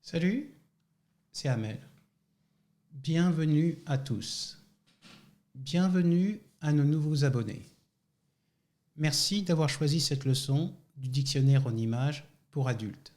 Salut, c'est Amel. Bienvenue à tous. Bienvenue à nos nouveaux abonnés. Merci d'avoir choisi cette leçon du dictionnaire en images pour adultes.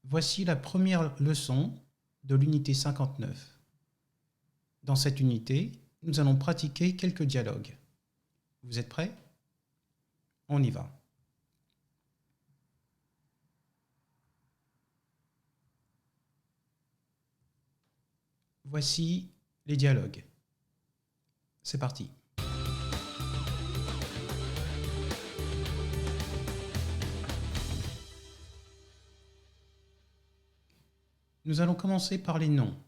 Voici la première leçon de l'unité 59. Dans cette unité, nous allons pratiquer quelques dialogues. Vous êtes prêts? On y va. Voici les dialogues. C'est parti. Nous allons commencer par les noms.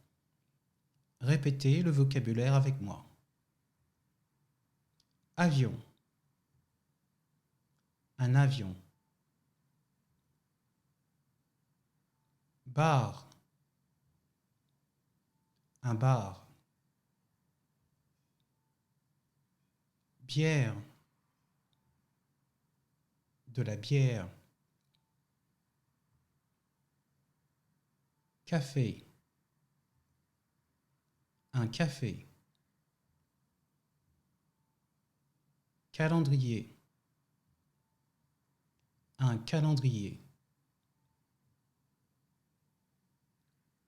Répétez le vocabulaire avec moi. Avion. Un avion. Bar. Un bar. Bière. De la bière. Café. Un café. Calendrier. Un calendrier.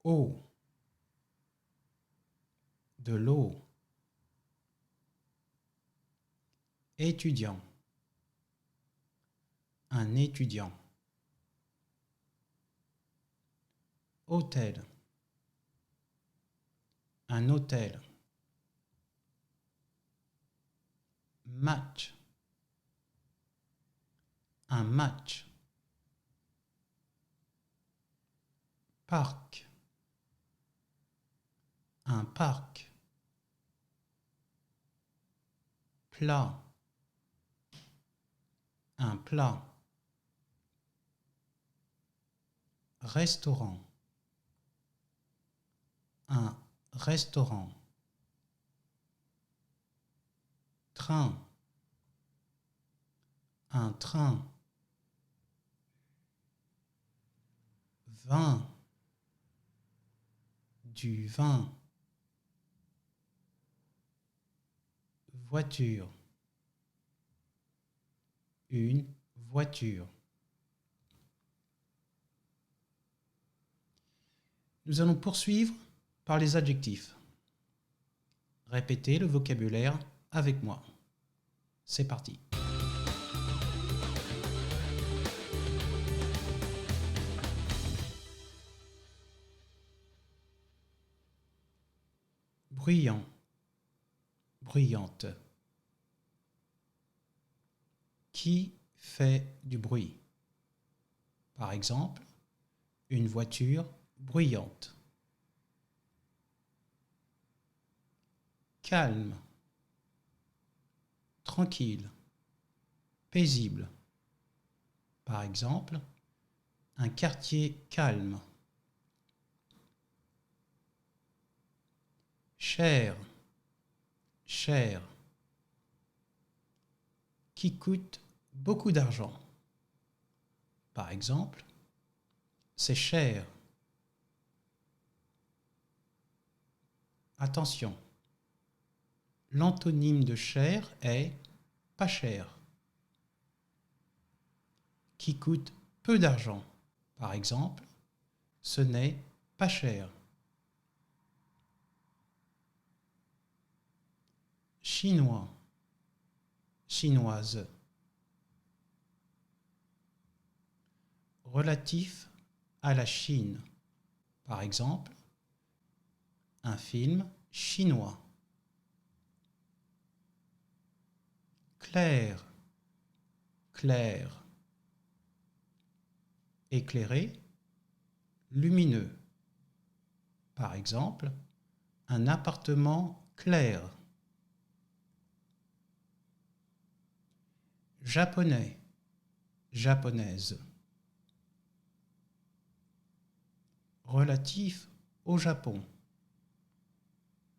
Eau. De l'eau. Étudiant. Un étudiant. Hôtel. Un hôtel. Match. Un match. Parc. Un parc. Plat. Un plat. Restaurant. Un restaurant. Train. Un train. Vin. Du vin. Voiture. Une voiture. Nous allons poursuivre par les adjectifs. Répétez le vocabulaire avec moi. C'est parti. Bruyant. Bruyante. Qui fait du bruit? Par exemple, une voiture bruyante. Calme. Tranquille. Paisible. Par exemple, un quartier calme. Cher. Cher. Qui coûte beaucoup d'argent. Par exemple, c'est cher. Attention, l'antonyme de cher est pas cher. Qui coûte peu d'argent. Par exemple, ce n'est pas cher. Chinois. Chinoise. Relatif à la Chine. Par exemple, un film chinois. Clair. Clair. Éclairé. Lumineux. Par exemple, un appartement clair. Japonais. Japonaise. Relatif au Japon.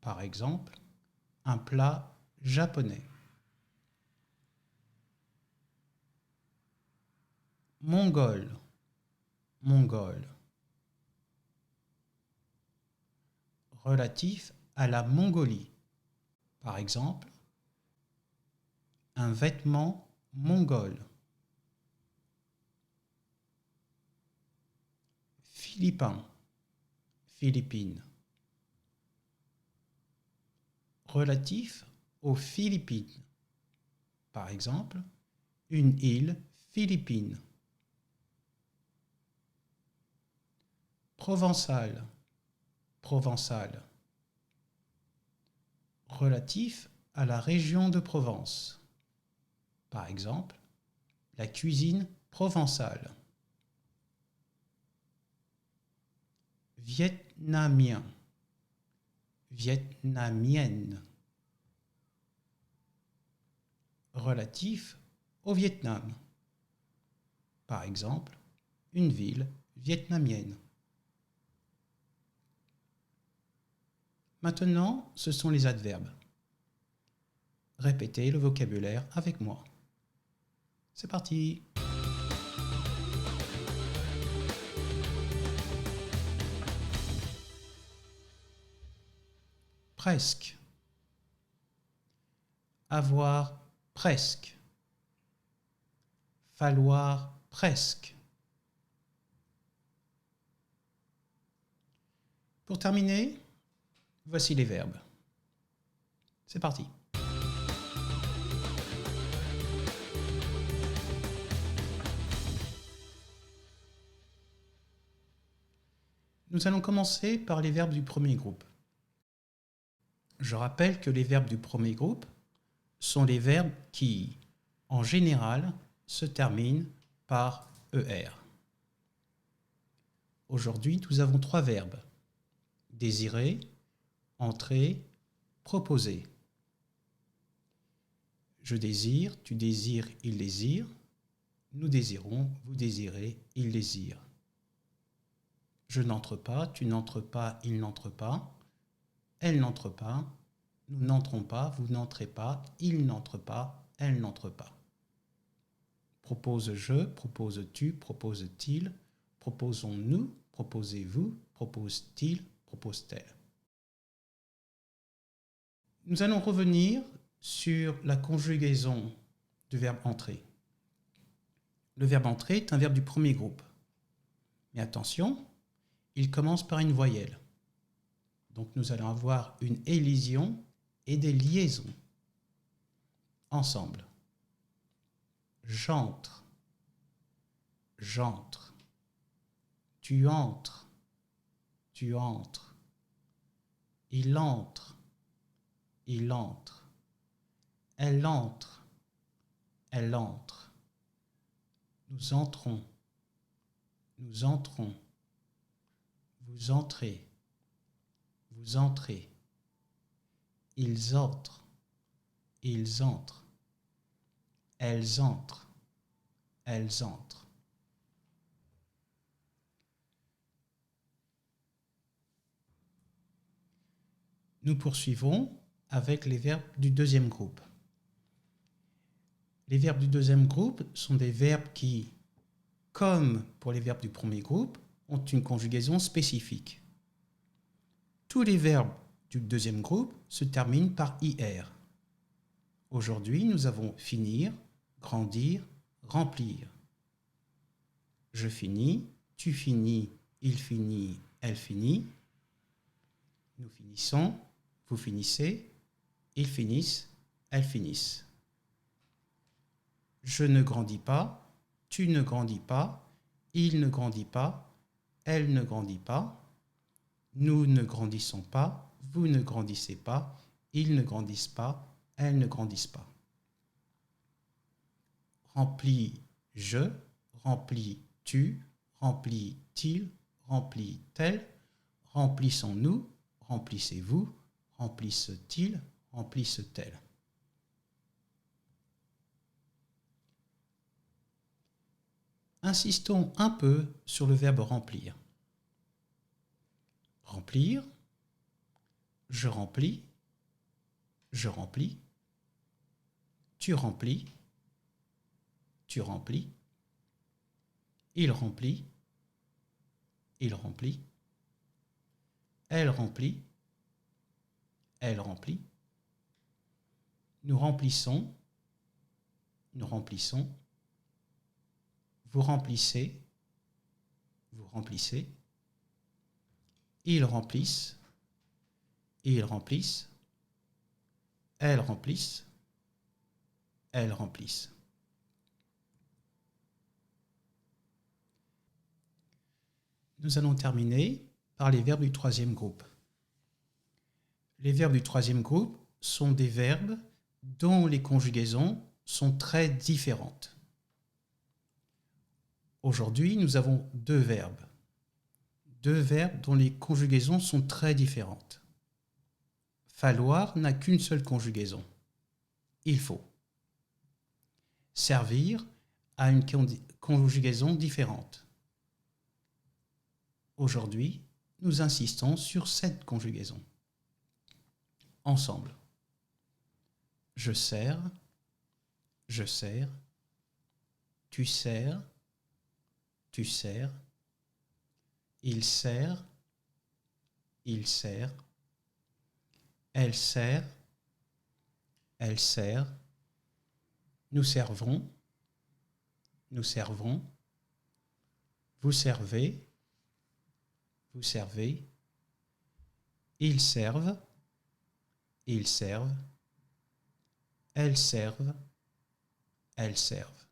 Par exemple, un plat japonais. Mongol. Mongol. relatif à la Mongolie. Par exemple, un vêtement mongol. Philippin, Philippines. Relatif aux Philippines. Par exemple, une île philippine. Provençal, provençal. Relatif à la région de Provence. Par exemple, la cuisine provençale. Vietnamien, vietnamienne. Relatif au Vietnam. Par exemple, une ville vietnamienne. Maintenant, ce sont les adverbes. Répétez le vocabulaire avec moi. C'est parti! Presque. Avoir presque. Falloir presque. Pour terminer, voici les verbes. C'est parti. Nous allons commencer par les verbes du premier groupe. Je rappelle que les verbes du premier groupe sont les verbes qui, en général, se terminent par ER. Aujourd'hui, nous avons 3 verbes. Désirer, entrer, proposer. Je désire, tu désires, il désire. Nous désirons, vous désirez, il désire. Je n'entre pas, tu n'entres pas, il n'entre pas. Elle n'entre pas, nous n'entrons pas, vous n'entrez pas, il n'entre pas, elle n'entre pas. Propose-je, proposes-tu, propose-t-il, proposons-nous, proposez-vous, propose-t-il, propose-t-elle. Nous allons revenir sur la conjugaison du verbe entrer. Le verbe entrer est un verbe du premier groupe. Mais attention, il commence par une voyelle. Donc nous allons avoir une élision et des liaisons ensemble. J'entre, j'entre. Tu entres, tu entres. Il entre, il entre. Elle entre, elle entre. Nous entrons, nous entrons. Vous entrez, vous entrez. Ils entrent, ils entrent. Elles entrent, elles entrent. Nous poursuivons avec les verbes du deuxième groupe. Les verbes du deuxième groupe sont des verbes qui, comme pour les verbes du premier groupe, ont une conjugaison spécifique. Tous les verbes du deuxième groupe se terminent par IR. Aujourd'hui, nous avons finir, grandir, remplir. Je finis, tu finis, il finit, elle finit. Nous finissons, vous finissez, ils finissent, elles finissent. Je ne grandis pas, tu ne grandis pas, il ne grandit pas, elle ne grandit pas. Nous ne grandissons pas, vous ne grandissez pas, ils ne grandissent pas, elles ne grandissent pas. Remplis-je, remplis-tu, remplit-il, remplit-elle, remplissons-nous, remplissez-vous, remplissent-ils, remplissent-elles. Insistons un peu sur le verbe remplir. Remplir, je remplis, tu remplis, il remplit, elle remplit, elle remplit. Nous remplissons, nous remplissons. Vous remplissez, vous remplissez. Ils remplissent, ils remplissent. Elles remplissent, elles remplissent. Nous allons terminer par les verbes du troisième groupe. Les verbes du troisième groupe sont des verbes dont les conjugaisons sont très différentes. Aujourd'hui, nous avons deux verbes dont les conjugaisons sont très différentes. Falloir n'a qu'une seule conjugaison. Il faut. Servir a une conjugaison différente. Aujourd'hui, nous insistons sur cette conjugaison. Ensemble. Je sers, je sers. Tu sers, tu sers. Il sert, il sert. Elle sert, elle sert. Nous servons, nous servons. Vous servez, vous servez. Ils servent, ils servent. Elles servent, elles servent.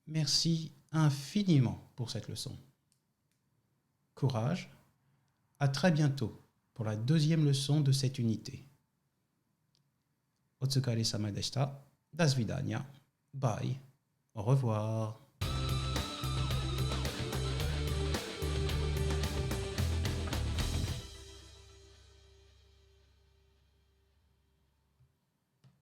Merci infiniment pour cette leçon. Courage. À très bientôt pour la deuxième leçon de cette unité. Otsukare-sama deshita. Das vidania. Bye. Au revoir.